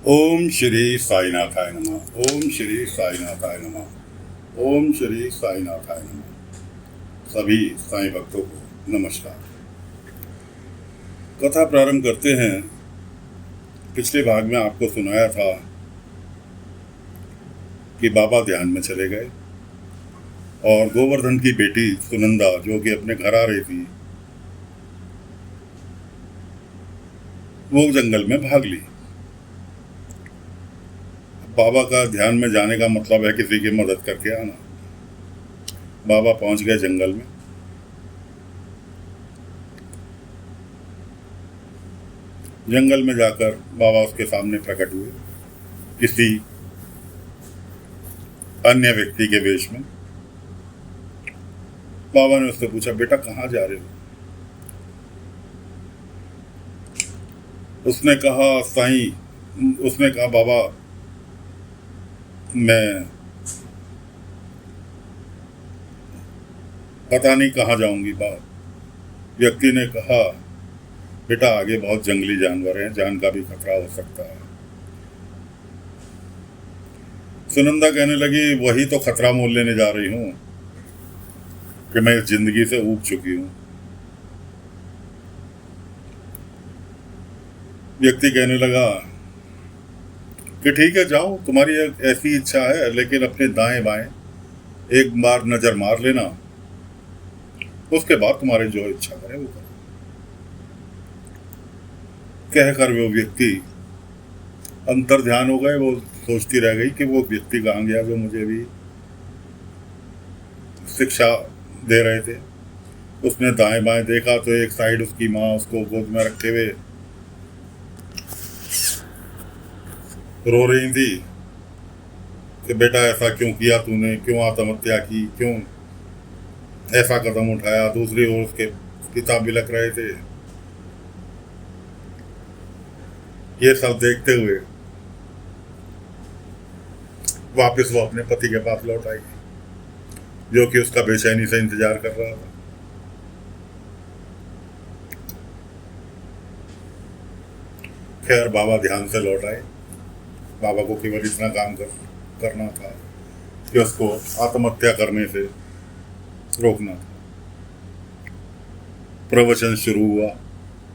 ओम श्री साईनाथाय नमः। ओम श्री साईनाथाय नमः। ओम श्री साईनाथाय नमः। सभी साईं भक्तों को नमस्कार। कथा प्रारंभ करते हैं। पिछले भाग में आपको सुनाया था कि बाबा ध्यान में चले गए और गोवर्धन की बेटी सुनंदा, जो कि अपने घर आ रही थी, वो जंगल में भाग ली। बाबा का ध्यान में जाने का मतलब है किसी की मदद करके आना। बाबा पहुंच गए जंगल में। जंगल में जाकर बाबा उसके सामने प्रकट हुए किसी अन्य व्यक्ति के वेश में। बाबा ने उससे पूछा, बेटा कहाँ जा रहे हो? उसने कहा, बाबा मैं पता नहीं कहाँ जाऊंगी। व्यक्ति ने कहा, बेटा आगे बहुत जंगली जानवर हैं, जान का भी खतरा हो सकता है। सुनंदा कहने लगी, वही तो खतरा मोल लेने जा रही हूं कि मैं इस जिंदगी से ऊब चुकी हूं। व्यक्ति कहने लगा कि ठीक है, जाओ, तुम्हारी ऐसी इच्छा है, लेकिन अपने दाएं बाएं एक बार नजर मार लेना, उसके बाद तुम्हारे जो इच्छा करे वो करो। कहकर वो व्यक्ति अंतर ध्यान हो गए। वो सोचती रह गई कि वो व्यक्ति कहाँ गया जो मुझे भी शिक्षा दे रहे थे। उसने दाएं बाएं देखा तो एक साइड उसकी माँ उसको गोद में रखे हुए रो रही थी कि बेटा ऐसा क्यों किया तूने, क्यों आत्महत्या की, क्यों ऐसा कदम उठाया। दूसरी ओर उसके पिता बिलख रहे थे। ये सब देखते हुए वापस वो अपने पति के पास लौट आई, जो कि उसका बेचैनी से इंतजार कर रहा था। खैर बाबा ध्यान से लौट आए। बाबा को केवल इतना काम करना था कि उसको आत्महत्या करने से रोकना था। प्रवचन शुरू हुआ।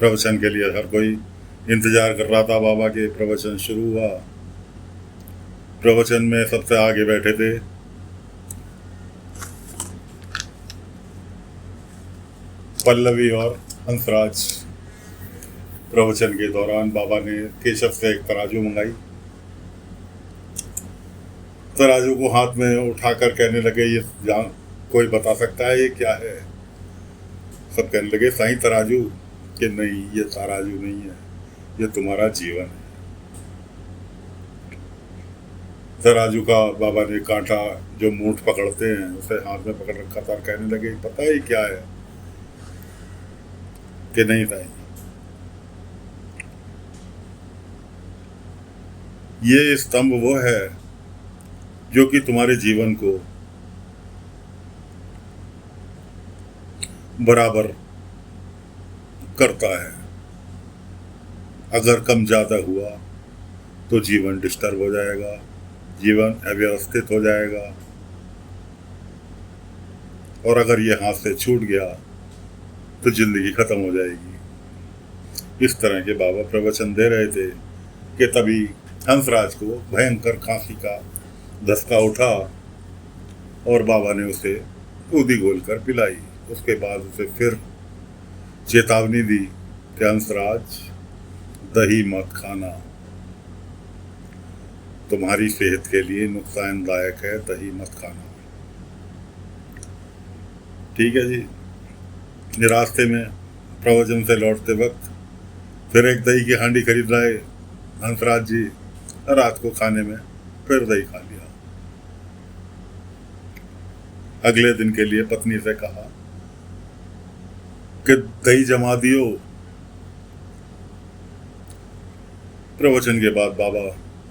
प्रवचन के लिए हर कोई इंतजार कर रहा था। बाबा के प्रवचन शुरू हुआ। प्रवचन में सबसे आगे बैठे थे पल्लवी और हंसराज। प्रवचन के दौरान बाबा ने केशव से एक तराजू मंगाई। तराजू को हाथ में उठाकर कहने लगे, ये कोई बता सकता है ये क्या है? सब कहने लगे, साईं तराजू। कि नहीं, ये तराजू नहीं है, ये तुम्हारा जीवन है। तराजू का बाबा ने कांटा जो मूठ पकड़ते हैं उसे हाथ में पकड़ रखा था। कहने लगे, पता है क्या है? कि नहीं साईं, ये स्तंभ वो है जो कि तुम्हारे जीवन को बराबर करता है। अगर कम ज्यादा हुआ तो जीवन डिस्टर्ब हो जाएगा, जीवन अव्यवस्थित हो जाएगा, और अगर ये हाथ से छूट गया तो जिंदगी खत्म हो जाएगी। इस तरह के बाबा प्रवचन दे रहे थे कि तभी हंसराज को भयंकर खांसी का धसका उठा और बाबा ने उसे दूधी घोलकर पिलाई। उसके बाद उसे फिर चेतावनी दी कि हंसराज, दही मत खाना, तुम्हारी सेहत के लिए नुकसानदायक है, दही मत खाना। ठीक है जी। रास्ते में प्रवचन से लौटते वक्त फिर एक दही की हांडी खरीद लाए हंसराज जी। रात को खाने में फिर दही खा लिया। अगले दिन के लिए पत्नी से कहा कि दही जमा दियो। प्रवचन के बाद बाबा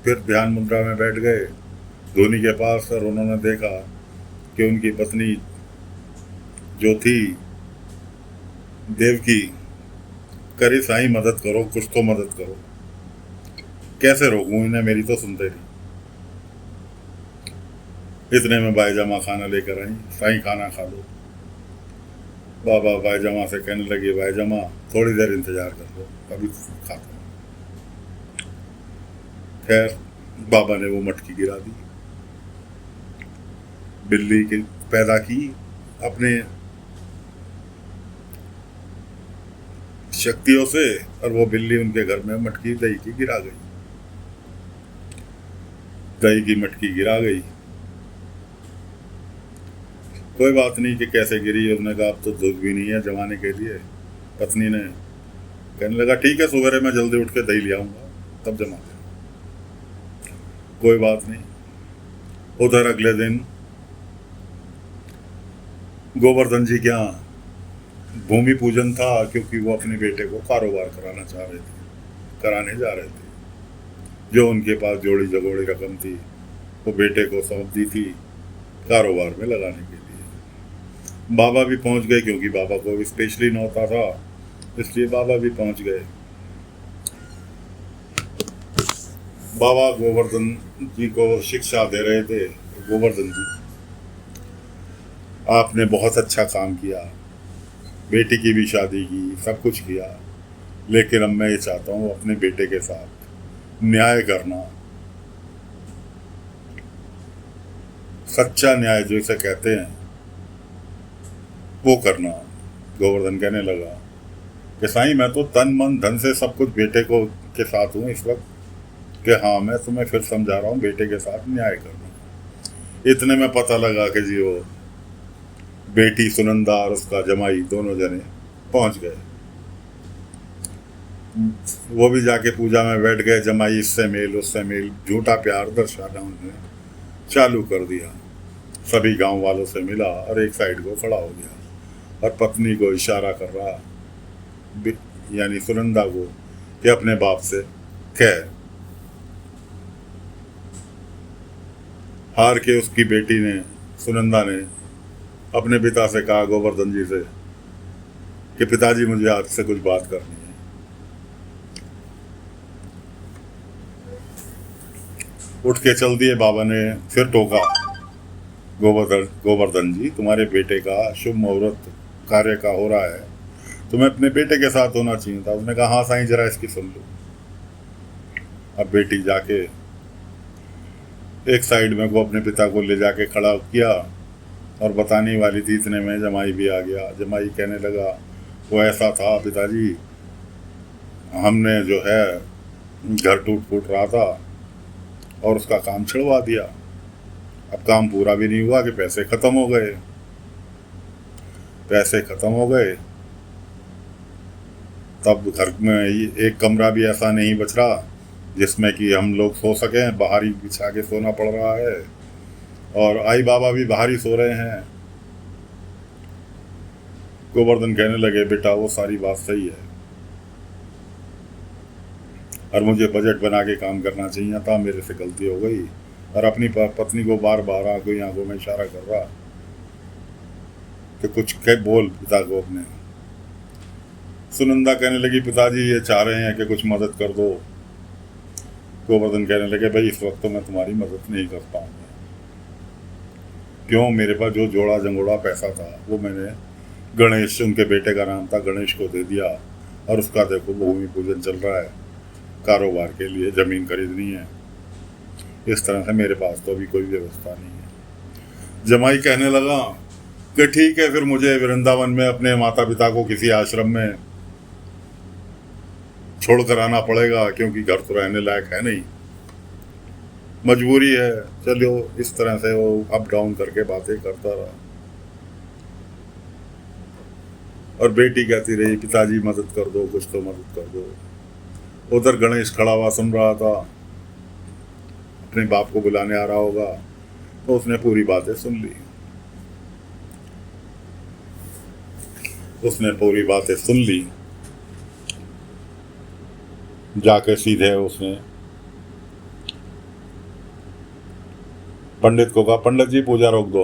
फिर ध्यान मुद्रा में बैठ गए धोनी के पास, और उन्होंने देखा कि उनकी पत्नी जो थी देवकी, करे साईं मदद करो, कुछ तो मदद करो। कैसे रोकूं इन्हें, मेरी तो सुनते नहीं। इतने में बाईजमा खाना लेकर आई। साईं खाना खा लो। बाबा बाईजमा से कहने लगे, बाईजमा थोड़ी देर इंतजार कर लो, अभी खाता हूं। खैर बाबा ने वो मटकी गिरा दी, बिल्ली की पैदा की अपने शक्तियों से, और वो बिल्ली उनके घर में मटकी दही की गिरा गई। दही की मटकी गिरा गई। कोई बात नहीं कि कैसे गिरी, उसने कहा अब तो दूध भी नहीं है जमाने के लिए। पत्नी ने कहने लगा, ठीक है सवेरे मैं जल्दी उठ के दही ले आऊंगा, तब जमा देना। कोई बात नहीं। उधर अगले दिन गोवर्धन जी क्या भूमि पूजन था, क्योंकि वो अपने बेटे को कारोबार कराना चाह रहे थे, कराने जा रहे थे। जो उनके पास जोड़ी जगोड़ी रकम थी वो बेटे को सौंप दी थी कारोबार में लगाने के लिए। बाबा भी पहुंच गए, क्योंकि बाबा को स्पेशली नौता था, इसलिए बाबा भी पहुंच गए। बाबा गोवर्धन जी को शिक्षा दे रहे थे। गोवर्धन जी, आपने बहुत अच्छा काम किया, बेटी की भी शादी की, सब कुछ किया, लेकिन अब मैं ये चाहता हूँ अपने बेटे के साथ न्याय करना, सच्चा न्याय जो इसे कहते हैं वो करना। गोवर्धन कहने लगा कि साईं मैं तो तन मन धन से सब कुछ बेटे को के साथ हूँ इस वक्त, कि हाँ मैं तुम्हें फिर समझा रहा हूँ, बेटे के साथ न्याय करना। इतने में पता लगा कि जी वो बेटी सुनंदा और उसका जमाई दोनों जने पहुंच गए। वो भी जाके पूजा में बैठ गए। जमाई इससे मेल उससे मेल, झूठा प्यार दर्शाना उन्होंने चालू कर दिया। सभी गांव वालों से मिला और एक साइड को खड़ा हो गया और पत्नी को इशारा कर रहा, यानी सुनंदा को, कि अपने बाप से कह। हार के उसकी बेटी ने, सुनंदा ने अपने पिता से कहा, गोवर्धन जी से, कि पिताजी मुझे आपसे कुछ बात करनी है। उठ के चल दिए। बाबा ने फिर टोका, गोवर्धन जी तुम्हारे बेटे का शुभ मुहूर्त कार्य का हो रहा है, तुम्हें अपने बेटे के साथ होना चाहिए था। उसने कहा, हाँ साईं जरा इसकी सुन लो। अब बेटी जाके एक साइड में को अपने पिता को ले जाके खड़ा किया और बताने वाली थी, इतने में जमाई भी आ गया। जमाई कहने लगा, वो ऐसा था पिताजी, हमने जो है घर टूट फूट रहा था और उसका काम छिड़वा दिया। अब काम पूरा भी नहीं हुआ कि पैसे खत्म हो गए। पैसे खत्म हो गए, तब घर में एक कमरा भी ऐसा नहीं बच रहा जिसमें कि हम लोग सो सकें, बाहर ही बिछा के सोना पड़ रहा है, और आई बाबा भी बाहर ही सो रहे हैं। गोवर्धन कहने लगे, बेटा वो सारी बात सही है, और मुझे बजट बना के काम करना चाहिए था, मेरे से गलती हो गई। और अपनी पत्नी को बार बार आंखों में इशारा कर रहा कि कुछ कह बोल पिता को अपने। सुनंदा कहने लगी, पिताजी ये चाह रहे हैं कि कुछ मदद कर दो। गोवर्धन कहने लगे, भाई इस वक्त तो मैं तुम्हारी मदद नहीं कर पाऊंगा। क्यों? मेरे पास जो जोड़ा जंगोड़ा पैसा था वो मैंने गणेश, उनके बेटे का नाम था, गणेश को दे दिया, और उसका देखो भूमि पूजन चल रहा है, कारोबार के लिए ज़मीन खरीदनी है। इस तरह से मेरे पास तो अभी कोई व्यवस्था नहीं है। जमाई कहने लगा कि ठीक है, फिर मुझे वृंदावन में अपने माता पिता को किसी आश्रम में छोड़ कर आना पड़ेगा, क्योंकि घर तो रहने लायक है नहीं, मजबूरी है। चलो इस तरह से वो अप डाउन करके बातें करता रहा, और बेटी कहती रही, पिताजी मदद कर दो, कुछ तो मदद कर दो। उधर गणेश खड़ा हुआ सुन रहा था, अपने बाप को बुलाने आ रहा होगा, तो उसने पूरी बातें सुन ली। उसने पूरी बातें सुन ली। जाके सीधे उसने पंडित को कहा, पंडित जी पूजा रोक दो।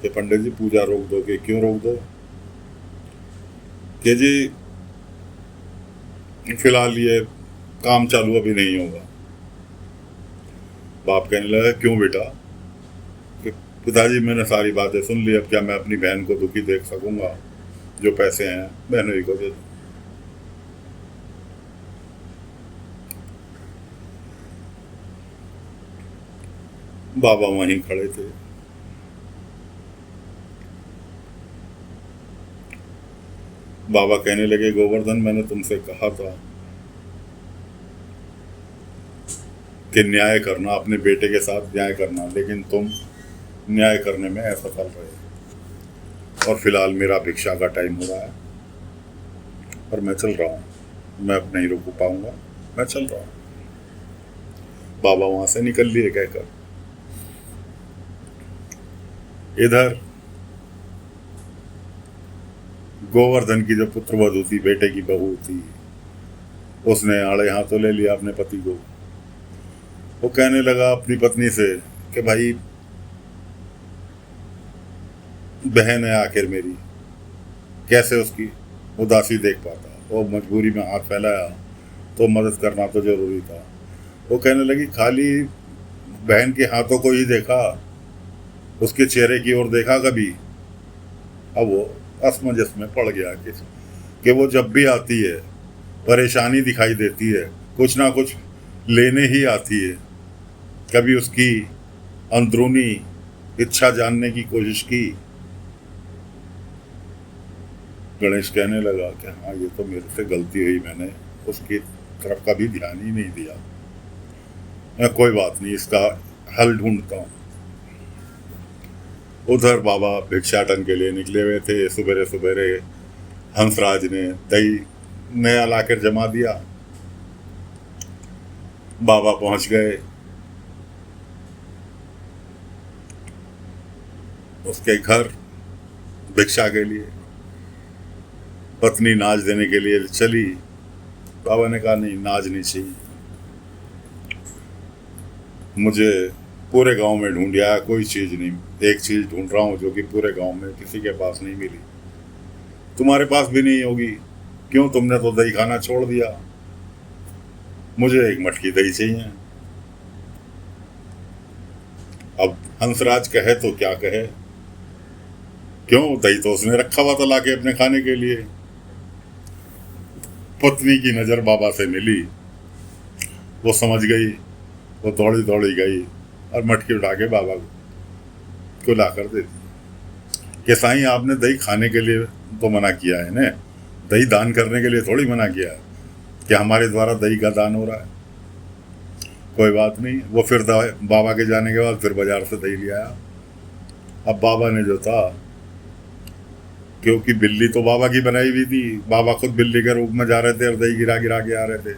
कि पंडित जी पूजा रोक दो? कि क्यों रोक दो? कि जी फिलहाल ये काम चालू अभी नहीं होगा। बाप कहने लगा क्यों बेटा? कि पिताजी मैंने सारी बातें सुन ली, अब क्या मैं अपनी बहन को दुखी देख सकूंगा? जो पैसे हैं बहनोई को दे दो। बाबा वहीं खड़े थे। बाबा कहने लगे गोवर्धन, मैंने तुमसे कहा था कि न्याय करना, अपने बेटे के साथ न्याय करना, लेकिन तुम न्याय करने में असफल रहे। और फिलहाल मेरा भिक्षा का टाइम हो रहा है और मैं चल रहा हूँ, मैं अब नहीं रुक पाऊंगा, मैं चल रहा हूँ। बाबा वहां से निकल लिए कहकर। इधर गोवर्धन की जो पुत्रवधू थी, बेटे की बहू थी, उसने आड़े हाथों ले लिया अपने पति को। वो कहने लगा अपनी पत्नी से कि भाई बहन है आखिर मेरी, कैसे उसकी उदासी देख पाता? वो मजबूरी में हाथ फैलाया तो मदद करना तो जरूरी था। वो कहने लगी खाली बहन के हाथों को ही देखा, उसके चेहरे की ओर देखा कभी? अब वो असमंजस में पड़ गया कि वो जब भी आती है परेशानी दिखाई देती है, कुछ ना कुछ लेने ही आती है। कभी उसकी अंदरूनी इच्छा जानने की कोशिश की? गणेश कहने लगा कि हाँ ये तो मेरे से गलती हुई, मैंने उसकी तरफ कभी ध्यान ही नहीं दिया। मैं कोई बात नहीं, इसका हल ढूंढता हूँ। उधर बाबा भिक्षाटन के लिए निकले हुए थे। सुबेरे सुबेरे हंसराज ने दही नया लाकर जमा दिया। बाबा पहुंच गए उसके घर भिक्षा के लिए। पत्नी नाच देने के लिए चली। बाबा ने कहा नहीं, नाच नहीं चाहिए, मुझे पूरे गांव में ढूंढिया, कोई चीज नहीं, एक चीज ढूंढ रहा हूं जो कि पूरे गांव में किसी के पास नहीं मिली। तुम्हारे पास भी नहीं होगी, क्यों? तुमने तो दही खाना छोड़ दिया। मुझे एक मटकी दही चाहिए। अब हंसराज कहे तो क्या कहे, क्यों? दही तो उसने रखा हुआ था लाके अपने खाने के लिए। पत्नी की नजर बाबा से मिली, वो समझ गई, वो दौड़ी दौड़ी गई और मटकी उठा के बाबा को लाकर दे दी कि साईं आपने दही खाने के लिए तो मना किया है ना, दही दान करने के लिए थोड़ी मना किया है कि हमारे द्वारा दही का दान हो रहा है। कोई बात नहीं। वो फिर बाबा के जाने के बाद फिर बाजार से दही ले आया। अब बाबा ने जो था, क्योंकि बिल्ली तो बाबा की बनाई हुई थी, बाबा खुद बिल्ली के रूप में जा रहे थे और दही गिरा गिरा के आ रहे थे।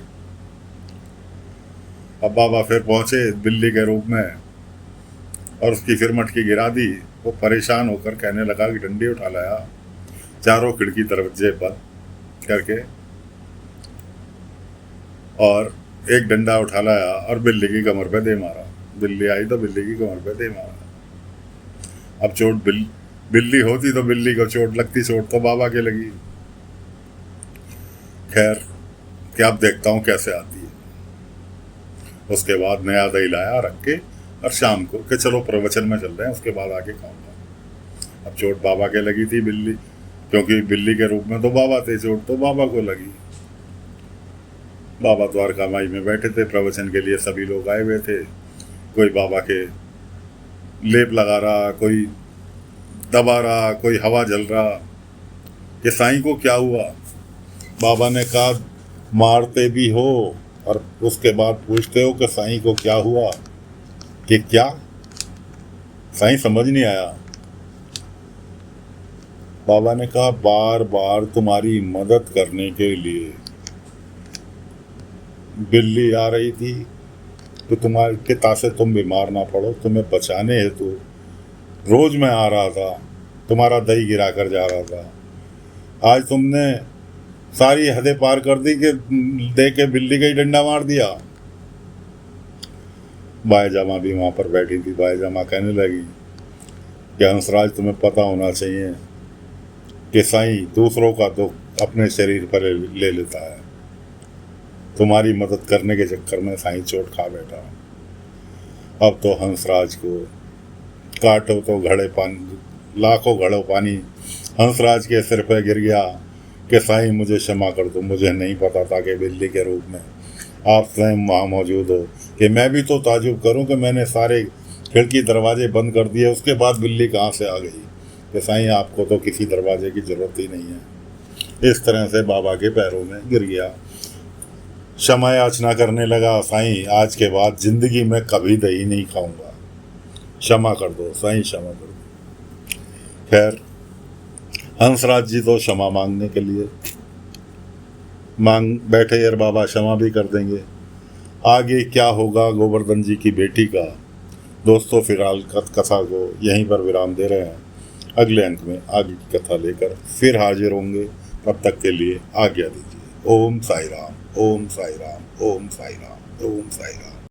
अब बाबा फिर पहुंचे बिल्ली के रूप में और उसकी फिर मटकी गिरा दी। वो परेशान होकर कहने लगा कि डंडी उठा लाया, चारों खिड़की दरवाजे बंद करके, और एक डंडा उठा लाया और बिल्ली की कमर पे दे मारा। बिल्ली आई तो बिल्ली की कमर पे दे मारा। अब चोट बिल्ली होती तो बिल्ली को चोट लगती, चोट तो बाबा के लगी। खैर क्या, अब देखता हूँ कैसे आती है। उसके बाद नया दही लाया रख के, और शाम को कि चलो प्रवचन में चल रहे हैं, उसके बाद आके खाऊंगा। अब चोट बाबा के लगी थी, बिल्ली, क्योंकि बिल्ली के रूप में तो बाबा थे, चोट तो बाबा को लगी। बाबा द्वारका माई में बैठे थे, प्रवचन के लिए सभी लोग आए हुए थे। कोई बाबा के लेप लगा रहा, कोई दबा रहा, कोई हवा जल रहा कि साईं को क्या हुआ। बाबा ने कहा मारते भी हो और उसके बाद पूछते हो कि साईं को क्या हुआ, कि क्या? साईं समझ नहीं आया। बाबा ने कहा बार बार तुम्हारी मदद करने के लिए बिल्ली आ रही थी तो तुम्हारे के तासे तुम बीमार ना पड़ो, तुम्हें बचाने हेतु रोज मैं आ रहा था, तुम्हारा दही गिरा कर जा रहा था। आज तुमने सारी हदें पार कर दी कि दे के बिल्ली का ही डंडा मार दिया। बायजामा भी वहां पर बैठी थी। बायजामा कहने लगी कि हंसराज तुम्हें पता होना चाहिए कि साईं दूसरों का दुख अपने शरीर पर ले लेता है, तुम्हारी मदद करने के चक्कर में साईं चोट खा बैठा। अब तो हंसराज को काटो तो घड़े पानी, लाखों घड़ों पानी हंसराज के सिर पे गिर गया कि साईं मुझे क्षमा कर दो, मुझे नहीं पता था कि बिल्ली के रूप में आप स्वयं वहाँ मौजूद हो, कि मैं भी तो ताजुब करूं कि मैंने सारे खिड़की दरवाजे बंद कर दिए, उसके बाद बिल्ली कहाँ से आ गई, कि साईं आपको तो किसी दरवाजे की ज़रूरत ही नहीं है। इस तरह से बाबा के पैरों में गिर गया, क्षमा याचना करने लगा, साईं आज के बाद ज़िंदगी में कभी दही नहीं खाऊंगा, क्षमा कर दो साईं, क्षमा कर दो। खैर हंसराज जी तो क्षमा मांगने के लिए मांग बैठे, यार बाबा क्षमा भी कर देंगे। आगे क्या होगा गोवर्धन जी की बेटी का, दोस्तों फिलहाल कथा को यहीं पर विराम दे रहे हैं। अगले अंक में आगे की कथा लेकर फिर हाजिर होंगे, तब तक के लिए आज्ञा दीजिए। ओम साई राम, ओम साई राम, ओम साई राम, ओम साई राम।